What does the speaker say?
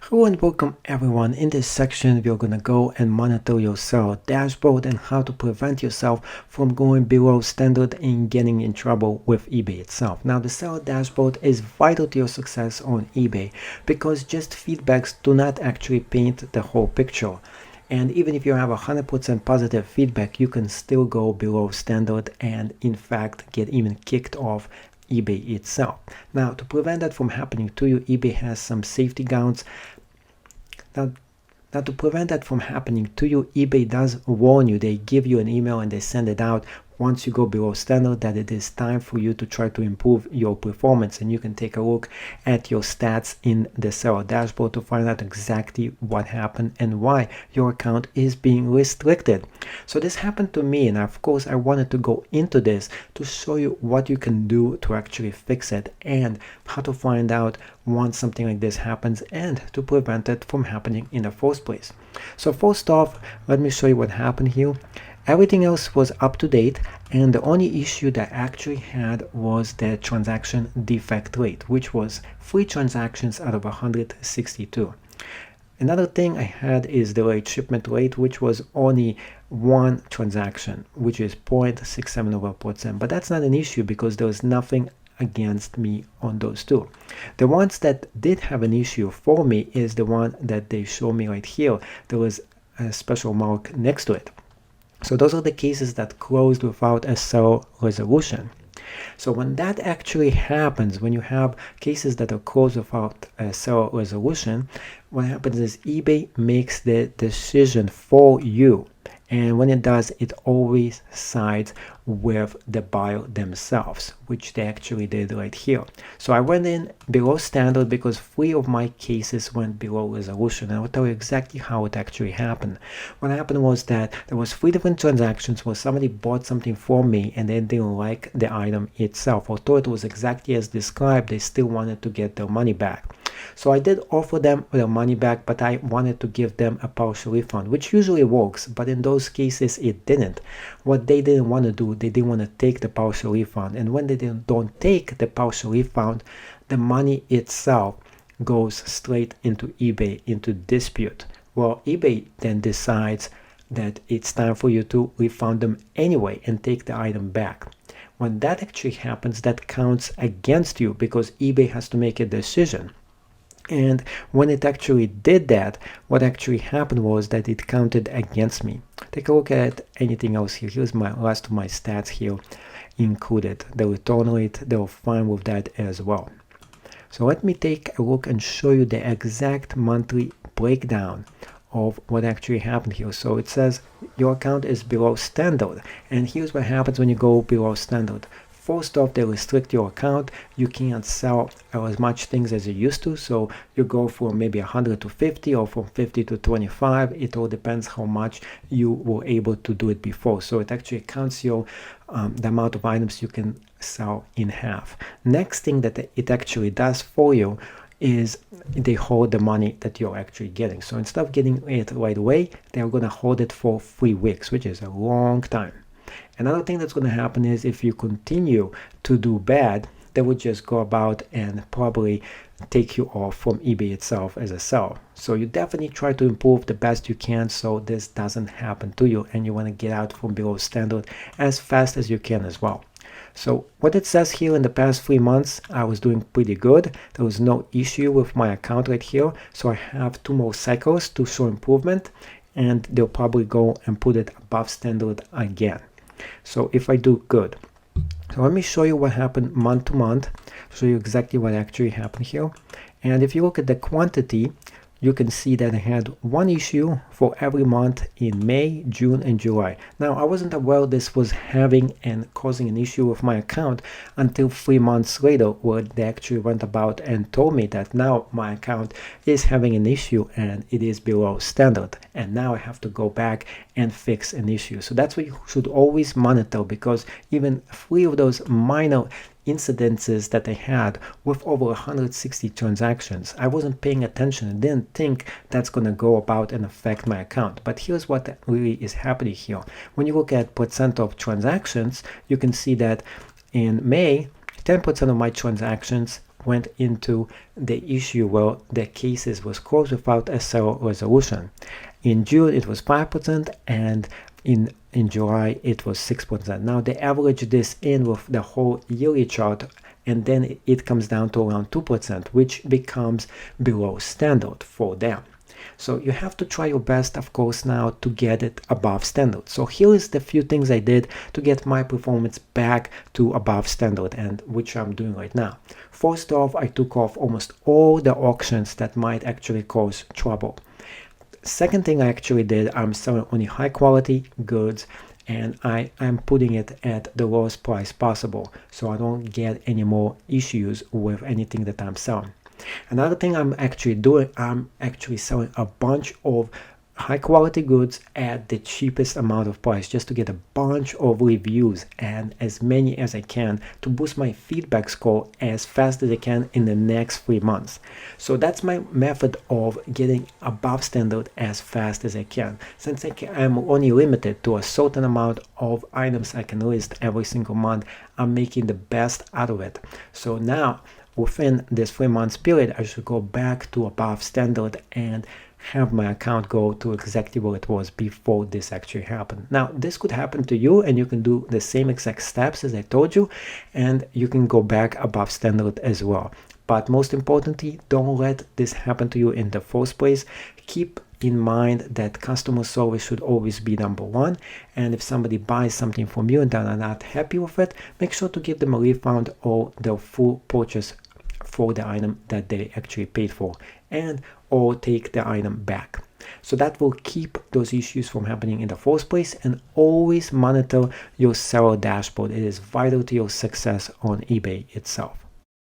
Hello and welcome everyone. In this section, we're going to go and monitor your sales dashboard and how to prevent yourself from going below standard and getting in trouble with eBay itself. Now, the sales dashboard is vital to your success on eBay because just feedbacks do not actually paint the whole picture. And even if you have 100% positive feedback, you can still go below standard and in fact get even kicked off eBay itself. Now, to prevent that from happening to you, eBay has some safety grounds. Now, to prevent that from happening to you, eBay does warn you. They give you an email and they send it out once you go below standard that it is time for you to try to improve your performance. And you can take a look at your stats in the seller dashboard to find out exactly what happened and why your account is being restricted. So this happened to me, and of course I wanted to go into this to show you what you can do to actually fix it and how to find out once something like this happens and to prevent it from happening in the first place. So first off, let me show you what happened here. Everything else was up to date, and the only issue that I actually had was the transaction defect rate, which was 3 transactions out of 162. Another thing I had is the late shipment rate, which was only 1 transaction, which is 0.67%. But that's not an issue because there was nothing against me on those two. The ones that did have an issue for me is the one that they show me right here. There was a special mark next to it. So those are the cases that closed without a seller resolution. So when that actually happens, when you have cases that are closed without a seller resolution, what happens is eBay makes the decision for you. And when it does, it always sides with the buyer themselves, which they actually did right here. So I went in below standard because 3 of my cases went below resolution. And I'll tell you exactly how it actually happened. What happened was that there was 3 different transactions where somebody bought something from me and they didn't like the item itself. Although it was exactly as described, they still wanted to get their money back. So I did offer them their money back, but I wanted to give them a partial refund, which usually works, but in those cases it didn't. What they didn't want to do, they didn't want to take the partial refund. And when they don't take the partial refund, the money itself goes straight into eBay, into dispute. Well, eBay then decides that it's time for you to refund them anyway and take the item back. When that actually happens, that counts against you because eBay has to make a decision. And when it actually did that, what actually happened was that it counted against me. Take a look at anything else here. Here's my last of my stats here included. The return rate, they were fine with that as well. So let me take a look and show you the exact monthly breakdown of what actually happened here. So it says your account is below standard. And here's what happens when you go below standard. First off, they restrict your account. You can't sell as much things as you used to. So you go from maybe 100 to 50 or from 50 to 25. It all depends how much you were able to do it before. So it actually counts your the amount of items you can sell in half. Next thing that it actually does for you is they hold the money that you're actually getting. So instead of getting it right away, they're going to hold it for 3 weeks, which is a long time. Another thing that's going to happen is if you continue to do bad, they would just go about and probably take you off from eBay itself as a seller. So you definitely try to improve the best you can so this doesn't happen to you, and you want to get out from below standard as fast as you can as well. So what it says here, in the past 3 months, I was doing pretty good. There was no issue with my account right here. So I have 2 more cycles to show improvement, and they'll probably go and put it above standard again. So if I do good. So let me show you what happened month to month, show you exactly what actually happened here. And if you look at the quantity, you can see that I had 1 issue for every month in May, June, and July. Now, I wasn't aware this was having and causing an issue with my account until 3 months later, where they actually went about and told me that now my account is having an issue and it is below standard. And now I have to go back and fix an issue. So that's what you should always monitor, because even 3 of those minor incidences that I had with over 160 transactions, I wasn't paying attention and didn't think that's going to go about and affect my account. But here's what really is happening here. When you look at percent of transactions, you can see that in May, 10% of my transactions went into the issue where the cases was closed without a seller resolution. In June it was 5%, and in July it was 6%. Now they average this in with the whole yearly chart, and then it comes down to around 2%, which becomes below standard for them. So you have to try your best, of course, now to get it above standard. So here is the few things I did to get my performance back to above standard, and which I'm doing right now. First off, I took off almost all the auctions that might actually cause trouble. Second thing I actually did, I'm selling only high quality goods, and I'm putting it at the lowest price possible, so I don't get any more issues with anything that I'm selling. Another thing I'm actually doing, I'm actually selling a bunch of high quality goods at the cheapest amount of price, just to get a bunch of reviews and as many as I can to boost my feedback score as fast as I can in the next 3 months. So that's my method of getting above standard as fast as I can. Since I'm only limited to a certain amount of items I can list every single month, I'm making the best out of it. So now within this 3 months period, I should go back to above standard and have my account go to exactly where it was before this actually happened. Now, this could happen to you, and you can do the same exact steps as I told you, and you can go back above standard as well. But most importantly, don't let this happen to you in the first place. Keep in mind that customer service should always be number one, and if somebody buys something from you and they're not happy with it, make sure to give them a refund or the full purchase for the item that they actually paid for, and or take the item back. So that will keep those issues from happening in the first place. And always monitor your seller dashboard. It is vital to your success on eBay itself.